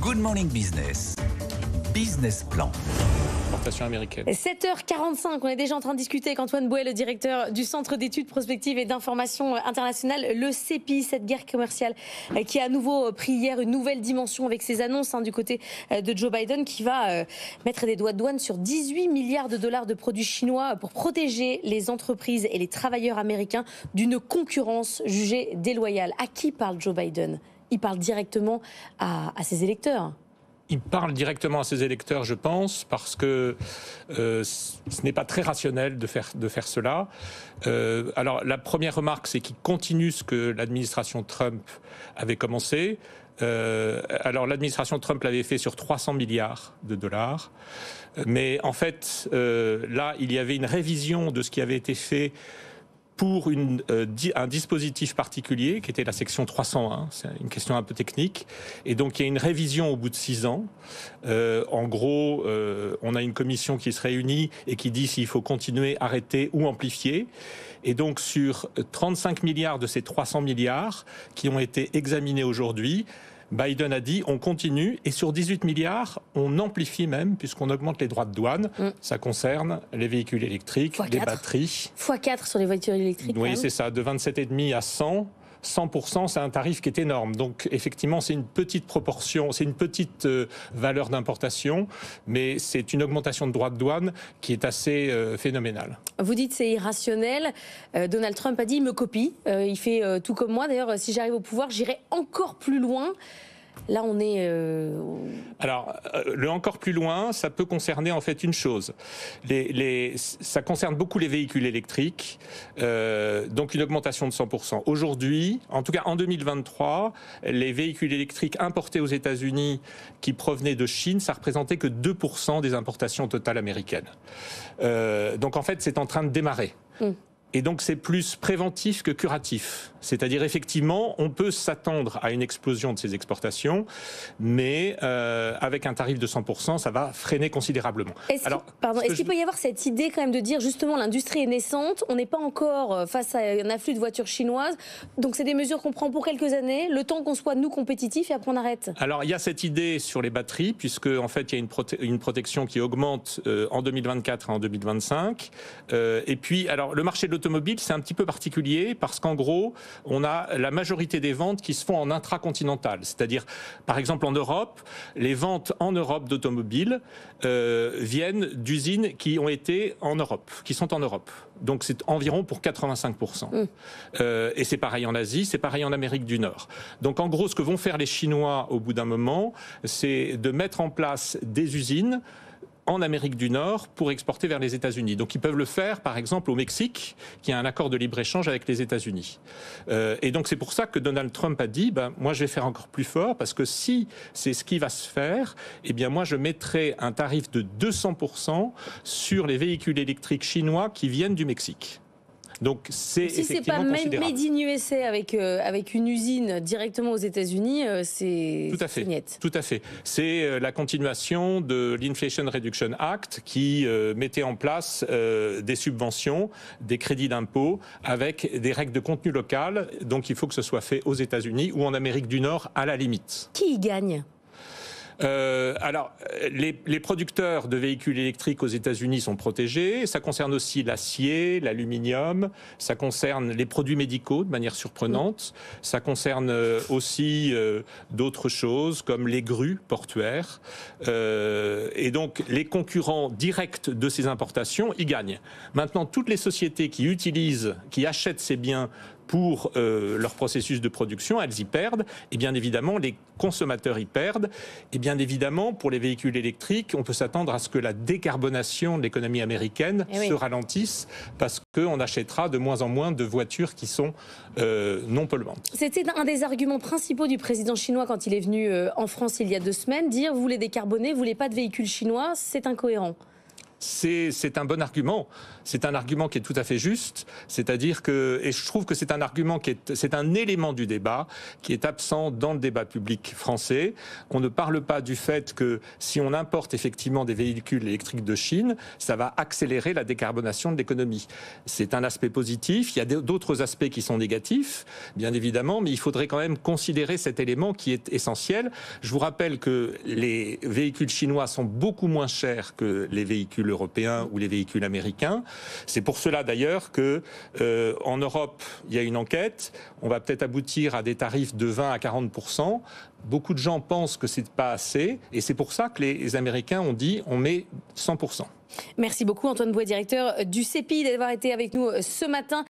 Good Morning Business. Business Plan. Américaine. 7h45, on est déjà en train de discuter avec Antoine Bouet, le directeur du Centre d'études prospectives et d'information internationale, le CEPI, cette guerre commerciale qui a à nouveau pris hier une nouvelle dimension avec ses annonces du côté de Joe Biden qui va mettre des droits de douane sur 18 milliards de dollars de produits chinois pour protéger les entreprises et les travailleurs américains d'une concurrence jugée déloyale. À qui parle Joe Biden? Il parle directement à ses électeurs. Il parle directement à ses électeurs, je pense, parce que ce n'est pas très rationnel de faire cela. Alors, la première remarque, c'est qu'il continue ce que l'administration Trump avait commencé. Alors, l'administration Trump l'avait fait sur 300 milliards de dollars. Mais en fait, là, il y avait une révision de ce qui avait été fait pour un dispositif particulier qui était la section 301, c'est une question un peu technique, et donc il y a une révision au bout de 6 ans. En gros, on a une commission qui se réunit et qui dit s'il faut continuer, arrêter ou amplifier. Et donc sur 35 milliards de ces 300 milliards qui ont été examinés aujourd'hui, Biden a dit on continue et sur 18 milliards, on amplifie même puisqu'on augmente les droits de douane. Ça concerne les véhicules électriques, les batteries. x4 sur les voitures électriques. Oui, c'est ça, de 27,5 à 100. 100%, c'est un tarif qui est énorme. Donc, effectivement, c'est une petite proportion, c'est une petite valeur d'importation, mais c'est une augmentation de droits de douane qui est assez phénoménale. Vous dites c'est irrationnel. Donald Trump a dit il me copie. Il fait tout comme moi. D'ailleurs, si j'arrive au pouvoir, j'irai encore plus loin. Là, on est... Alors, le encore plus loin, ça peut concerner en fait une chose. Ça concerne beaucoup les véhicules électriques, donc une augmentation de 100%. Aujourd'hui, en tout cas en 2023, les véhicules électriques importés aux États-Unis qui provenaient de Chine, ça représentait que 2% des importations totales américaines. Donc en fait, c'est en train de démarrer. Et donc c'est plus préventif que curatif. C'est-à-dire effectivement, on peut s'attendre à une explosion de ces exportations, mais avec un tarif de 100%, ça va freiner considérablement. Est-ce qu'il peut y avoir cette idée quand même de dire justement l'industrie est naissante, on n'est pas encore face à un afflux de voitures chinoises, donc c'est des mesures qu'on prend pour quelques années, le temps qu'on soit nous compétitifs et après on arrête? Alors il y a cette idée sur les batteries, puisque en fait il y a une protection qui augmente en 2024 et en 2025. Et puis alors le marché de l'automobile c'est un petit peu particulier parce qu'en gros on a la majorité des ventes qui se font en intracontinental, c'est-à-dire par exemple en Europe, les ventes en Europe d'automobiles viennent d'usines qui ont été en Europe, qui sont en Europe. Donc c'est environ pour 85%. Et c'est pareil en Asie, c'est pareil en Amérique du Nord. Donc en gros, ce que vont faire les Chinois au bout d'un moment, c'est de mettre en place des usines en Amérique du Nord pour exporter vers les États-Unis. Donc ils peuvent le faire, par exemple, au Mexique, qui a un accord de libre-échange avec les États-Unis. Et donc c'est pour ça que Donald Trump a dit, moi je vais faire encore plus fort, parce que si c'est ce qui va se faire, eh bien moi je mettrai un tarif de 200% sur les véhicules électriques chinois qui viennent du Mexique. Donc c'est effectivement considérable. Si c'est pas Made in USA avec une usine directement aux États-Unis, c'est net. Tout à fait. C'est la continuation de l'Inflation Reduction Act qui mettait en place des subventions, des crédits d'impôt avec des règles de contenu local. Donc il faut que ce soit fait aux États-Unis ou en Amérique du Nord à la limite. Qui y gagne ? Alors, les producteurs de véhicules électriques aux États-Unis sont protégés. Ça concerne aussi l'acier, l'aluminium. Ça concerne les produits médicaux de manière surprenante. Ça concerne aussi d'autres choses comme les grues portuaires. Et donc, les concurrents directs de ces importations y gagnent. Maintenant, toutes les sociétés qui achètent ces biens pour leur processus de production, elles y perdent, et bien évidemment les consommateurs y perdent, et bien évidemment pour les véhicules électriques, on peut s'attendre à ce que la décarbonation de l'économie américaine se ralentisse, parce qu'on achètera de moins en moins de voitures qui sont non polluantes. C'était un des arguments principaux du président chinois quand il est venu en France il y a 2 semaines, dire vous voulez décarboner, vous voulez pas de véhicules chinois, c'est incohérent. c'est un bon argument. C'est un argument qui est tout à fait juste. C'est-à-dire que, et je trouve que c'est un argument c'est un élément du débat qui est absent dans le débat public français. On ne parle pas du fait que si on importe effectivement des véhicules électriques de Chine, ça va accélérer la décarbonation de l'économie. C'est un aspect positif. Il y a d'autres aspects qui sont négatifs, bien évidemment, mais il faudrait quand même considérer cet élément qui est essentiel. Je vous rappelle que les véhicules chinois sont beaucoup moins chers que les véhicules européens ou les véhicules américains. C'est pour cela d'ailleurs que en Europe, il y a une enquête. On va peut-être aboutir à des tarifs de 20 à 40%. Beaucoup de gens pensent que c'est pas assez, et c'est pour ça que les Américains ont dit on met 100%. Merci beaucoup Antoine Bouet, directeur du CEPI, d'avoir été avec nous ce matin.